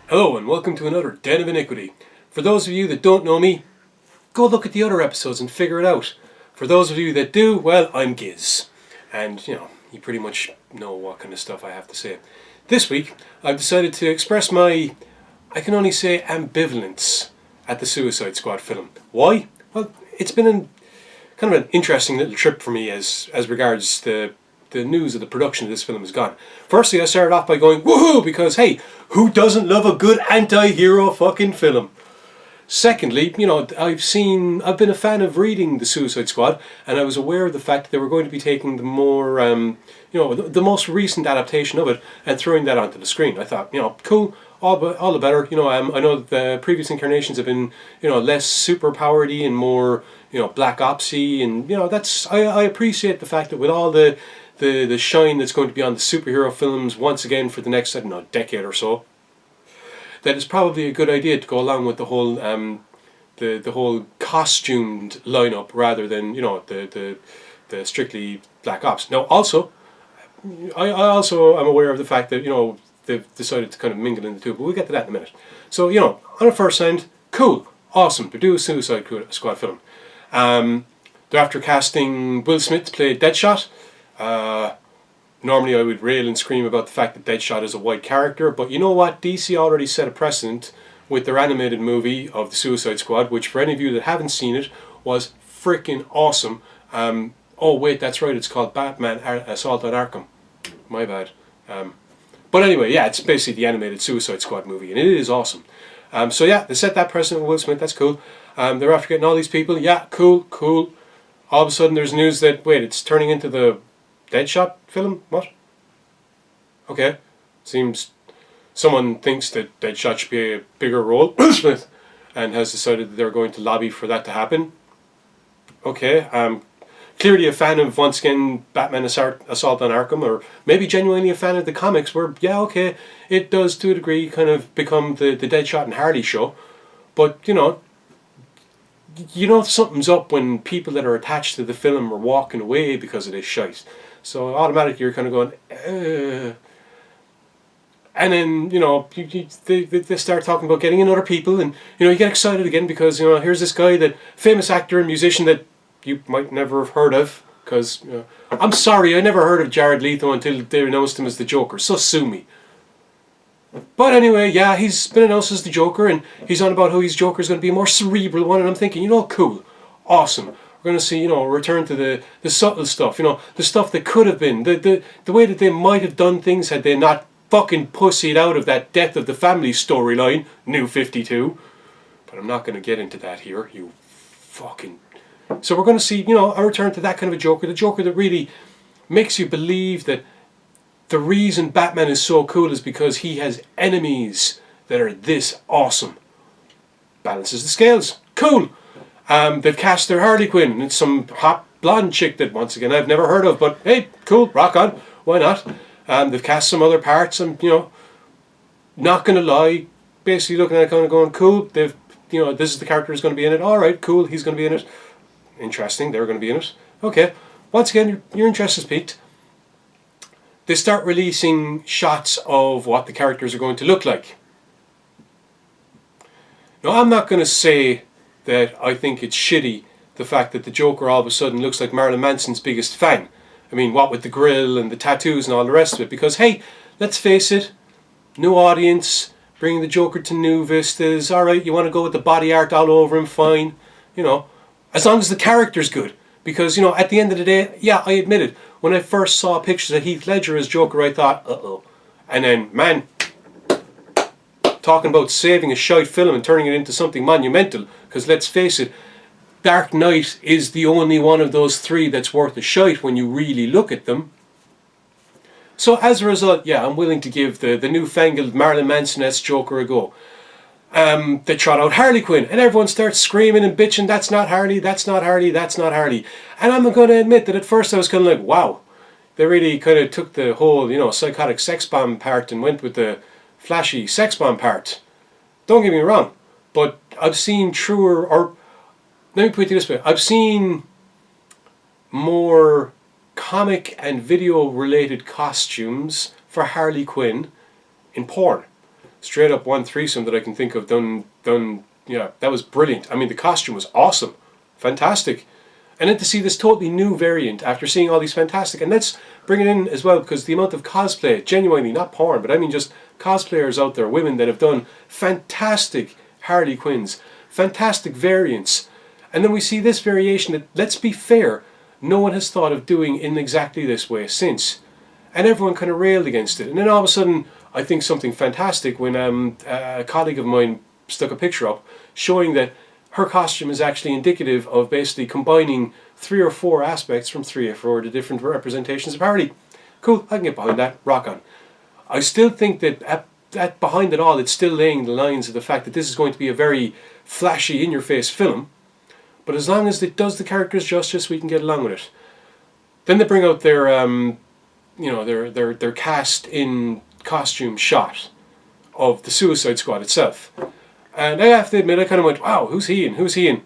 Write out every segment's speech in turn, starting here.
Hello and welcome to another Den of Iniquity. For those of you that don't know me, go look at the other episodes and figure it out. For those of you that do, well, I'm Giz. And, you pretty much know what kind of stuff I have to say. This week, I've decided to express my, I can only say, ambivalence at the Suicide Squad film. Why? Well, it's been kind of an interesting little trip for me as regards the news of the production of this film has gone. Firstly, I started off by going, woohoo, because hey, who doesn't love a good anti-hero fucking film? Secondly, I've been a fan of reading The Suicide Squad, and I was aware of the fact that they were going to be taking the more, the most recent adaptation of it and throwing that onto the screen. I thought, cool, all the better. I know that the previous incarnations have been, less super powered-y and more, black opsy, and I appreciate the fact that with all the shine that's going to be on the superhero films once again for the next, decade or so, that it's probably a good idea to go along with the whole the whole costumed lineup rather than the strictly black ops. Now, also, I also am aware of the fact that they've decided to kind of mingle in the two, but we'll get to that in a minute. So on a first hand, cool, awesome, to do a Suicide Squad film. They're after casting Will Smith to play Deadshot. Normally I would rail and scream about the fact that Deadshot is a white character, but you know what? DC already set a precedent with their animated movie of the Suicide Squad, which for any of you that haven't seen it, was freaking awesome. Oh wait, that's right, it's called Batman Assault on Arkham. My bad. But anyway, yeah, it's basically the animated Suicide Squad movie, and it is awesome. So yeah, they set that precedent with Will Smith, that's cool. They're after getting all these people, yeah, cool. All of a sudden there's news that, wait, it's turning into the Deadshot film? What? Okay. Seems someone thinks that Deadshot should be a bigger role, Smith, and has decided that they're going to lobby for that to happen. Okay. Clearly a fan of, once again, Batman Assault on Arkham, or maybe genuinely a fan of the comics where, yeah, okay, it does to a degree kind of become the Deadshot and Harley show, but, something's up when people that are attached to the film are walking away because of this shite. So automatically you're kind of going, and then they start talking about getting in other people, and you get excited again because here's this guy, that famous actor and musician that you might never have heard of, because I'm sorry, I never heard of Jared Leto until they announced him as the Joker. So sue me. But anyway, yeah, he's been announced as the Joker, and he's on about how his Joker is going to be a more cerebral one, and I'm thinking, cool, awesome. We're going to see, return to the subtle stuff, the stuff that could have been, the way that they might have done things had they not fucking pussied out of that Death of the Family storyline, New 52. But I'm not going to get into that here, you fucking... So we're going to see, a return to that kind of a Joker, the Joker that really makes you believe that the reason Batman is so cool is because he has enemies that are this awesome. Balances the scales. Cool. They've cast their Harley Quinn, and it's some hot blonde chick that, once again, I've never heard of, but hey, cool, rock on, why not? They've cast some other parts, and, not going to lie, basically looking at it kind of going, cool, this is the character who's going to be in it, alright, cool, he's going to be in it. Interesting, they're going to be in it. Okay, once again, your interest is piqued. They start releasing shots of what the characters are going to look like. Now, I'm not going to say that I think it's shitty, the fact that the Joker all of a sudden looks like Marilyn Manson's biggest fan. I mean, what with the grill and the tattoos and all the rest of it. Because, hey, let's face it, new audience, bringing the Joker to new vistas. Alright, you want to go with the body art all over him, fine. As long as the character's good. Because, at the end of the day, yeah, I admit it. When I first saw pictures of Heath Ledger as Joker, I thought, uh-oh. And then, man, talking about saving a shite film and turning it into something monumental. Because let's face it, Dark Knight is the only one of those three that's worth a shite when you really look at them. So as a result, yeah, I'm willing to give the newfangled Marilyn Manson-esque Joker a go. They trot out Harley Quinn, and everyone starts screaming and bitching, that's not Harley, that's not Harley, that's not Harley. And I'm going to admit that at first I was kind of like, wow. They really kind of took the whole, psychotic sex bomb part and went with the flashy sex bomb part. Don't get me wrong, but I've seen truer, or let me put it this way, I've seen more comic and video related costumes for Harley Quinn in porn. straight up one threesome that I can think of done. Yeah, that was brilliant. I mean, the costume was awesome, fantastic. And then to see this totally new variant after seeing all these fantastic, and let's bring it in as well, because the amount of cosplay, genuinely, not porn, but I mean just cosplayers out there, women that have done fantastic Harley Quinns, fantastic variants. And then we see this variation that, let's be fair, no one has thought of doing in exactly this way since. And everyone kind of railed against it. And then all of a sudden, I think something fantastic when a colleague of mine stuck a picture up showing that her costume is actually indicative of basically combining 3 or 4 aspects from 3 or 4 of the different representations of Harley. Cool, I can get behind that, rock on. I still think that behind it all, it's still laying the lines of the fact that this is going to be a very flashy, in-your-face film. But as long as it does the characters justice, we can get along with it. Then they bring out their, their cast-in costume shot of the Suicide Squad itself. And I have to admit, I kind of went, wow, who's he in? Who's he in?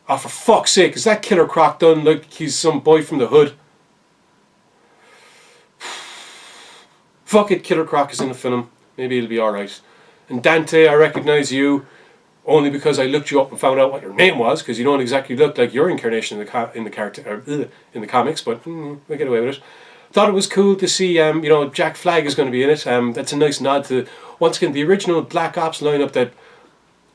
Oh, for fuck's sake, is that Killer Croc done like he's some boy from the hood? Fuck it, Killer Croc is in the film. Maybe it'll be alright. And Dante, I recognise you only because I looked you up and found out what your name was, because you don't exactly look like your incarnation in the comics, but we'll get away with it. Thought it was cool to see, Jack Flag is going to be in it. That's a nice nod to, once again, the original Black Ops lineup that,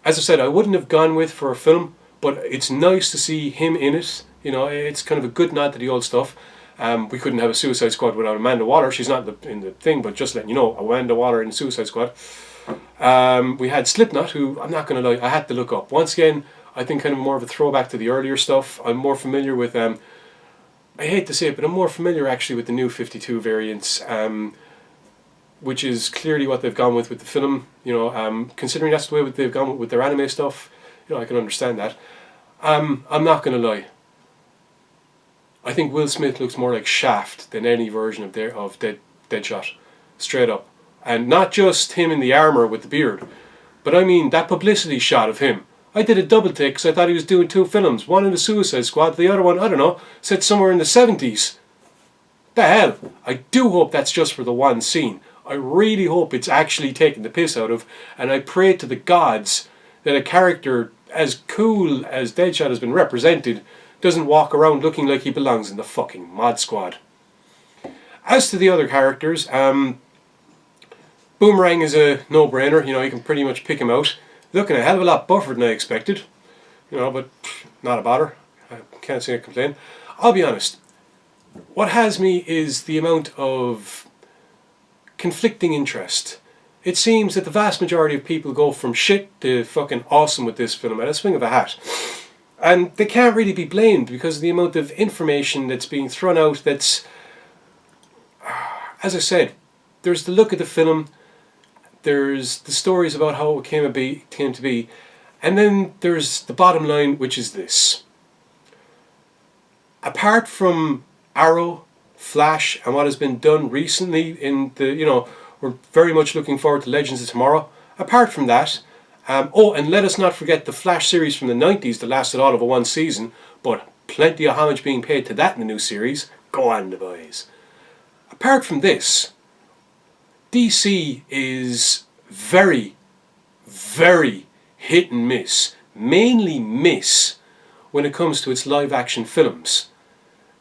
as I said, I wouldn't have gone with for a film, but it's nice to see him in it. You know, it's kind of a good nod to the old stuff. We couldn't have a Suicide Squad without Amanda Waller. She's not in the thing, but just letting you know, Amanda Waller in the Suicide Squad. We had Slipknot, who, I'm not going to lie, I had to look up. Once again, I think kind of more of a throwback to the earlier stuff. I'm more familiar with, I hate to say it, but I'm more familiar actually with the new 52 variants, which is clearly what they've gone with the film. You know, considering that's the way they've gone with their anime stuff, you know, I can understand that. I'm not going to lie. I think Will Smith looks more like Shaft than any version of Deadshot, straight up. And not just him in the armour with the beard, but I mean that publicity shot of him. I did a double take because I thought he was doing 2 films. One in the Suicide Squad, the other one, I don't know, set somewhere in the 70s. The hell? I do hope that's just for the one scene. I really hope it's actually taken the piss out of, and I pray to the gods that a character as cool as Deadshot has been represented doesn't walk around looking like he belongs in the fucking Mod Squad. As to the other characters, Boomerang is a no-brainer. You know, you can pretty much pick him out. Looking a hell of a lot buffer than I expected. You know, but not a bother. I can't say I complain. I'll be honest. What has me is the amount of conflicting interest. It seems that the vast majority of people go from shit to fucking awesome with this film at a swing of a hat. And they can't really be blamed because of the amount of information that's being thrown out that's, as I said, there's the look of the film, there's the stories about how it came to be, and then there's the bottom line, which is this. Apart from Arrow, Flash, and what has been done recently in the, you know, we're very much looking forward to Legends of Tomorrow. Apart from that, and let us not forget the Flash series from the 90s that lasted all of one season, but plenty of homage being paid to that in the new series. Go on, the boys. Apart from this, DC is very, very hit and miss. Mainly miss when it comes to its live action films.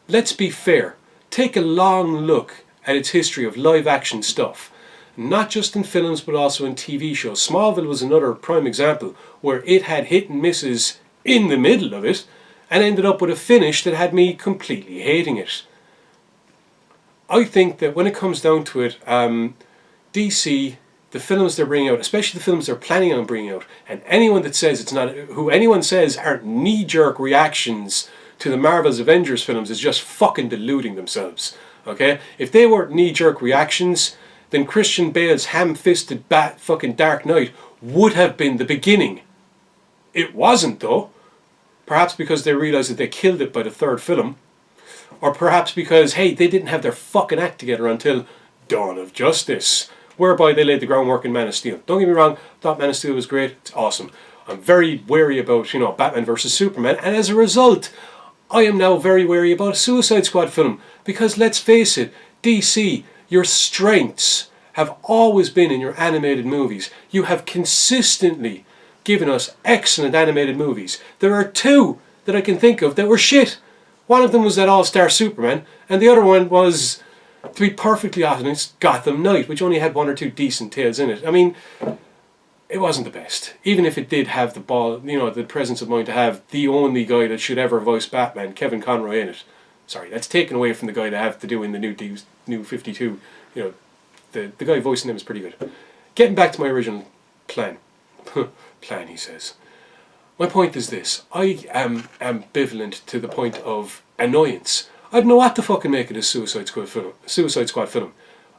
Let's be fair. Take a long look at its history of live action stuff. Not just in films but also in TV shows. Smallville was another prime example where it had hit and misses in the middle of it and ended up with a finish that had me completely hating it. I think that when it comes down to it, DC, the films they're bringing out, especially the films they're planning on bringing out, and anyone that says it's not, who anyone says aren't knee-jerk reactions to the Marvel's Avengers films is just fucking deluding themselves. Okay? If they weren't knee-jerk reactions, then Christian Bale's ham-fisted fucking Dark Knight would have been the beginning. It wasn't though. Perhaps because they realised that they killed it by the 3rd film. Or perhaps because, hey, they didn't have their fucking act together until Dawn of Justice, whereby they laid the groundwork in Man of Steel. Don't get me wrong, thought Man of Steel was great, it's awesome. I'm very wary about, Batman vs Superman, and as a result, I am now very wary about a Suicide Squad film. Because let's face it, DC, your strengths have always been in your animated movies. You have consistently given us excellent animated movies. There are two that I can think of that were shit. One of them was that All-Star Superman, and the other one was, to be perfectly honest, Gotham Knight, which only had one or two decent tales in it. I mean, it wasn't the best. Even if it did have the presence of mind to have the only guy that should ever voice Batman, Kevin Conroy, in it. Sorry, that's taken away from the guy that have to do in the new 52. The guy voicing him is pretty good. Getting back to my original plan. Plan, he says. My point is this. I am ambivalent to the point of annoyance. I don't know what to fucking make of this Suicide Squad film.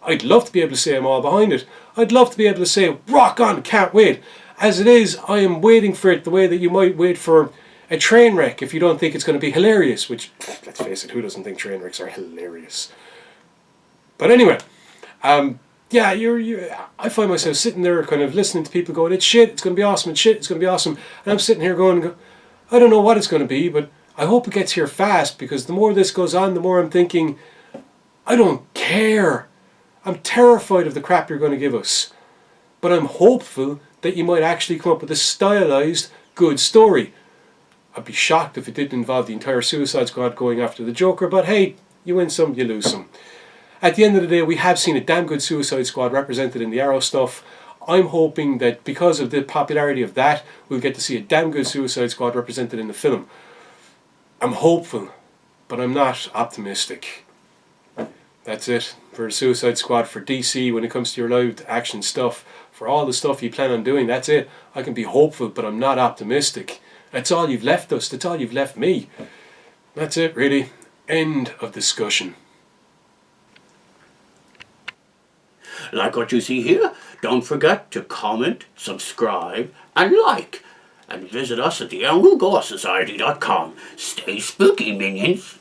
I'd love to be able to say I'm all behind it. I'd love to be able to say, rock on, can't wait. As it is, I am waiting for it the way that you might wait for a train wreck if you don't think it's going to be hilarious. Which, let's face it, who doesn't think train wrecks are hilarious? But anyway, I find myself sitting there kind of listening to people going, it's shit, it's going to be awesome, it's shit, it's going to be awesome. And I'm sitting here going, I don't know what it's going to be, but I hope it gets here fast, because the more this goes on, the more I'm thinking, I don't care. I'm terrified of the crap you're going to give us. But I'm hopeful that you might actually come up with a stylized, good story. I'd be shocked if it didn't involve the entire Suicide Squad going after the Joker, but hey, you win some, you lose some. At the end of the day, we have seen a damn good Suicide Squad represented in the Arrow stuff. I'm hoping that because of the popularity of that, we'll get to see a damn good Suicide Squad represented in the film. I'm hopeful, but I'm not optimistic. That's it for the Suicide Squad for DC when it comes to your live action stuff. For all the stuff you plan on doing, that's it. I can be hopeful, but I'm not optimistic. That's all you've left us. That's all you've left me. That's it, really. End of discussion. Like what you see here? Don't forget to comment, subscribe, and like. And visit us at theOwenGoreSociety.com. Stay spooky, minions.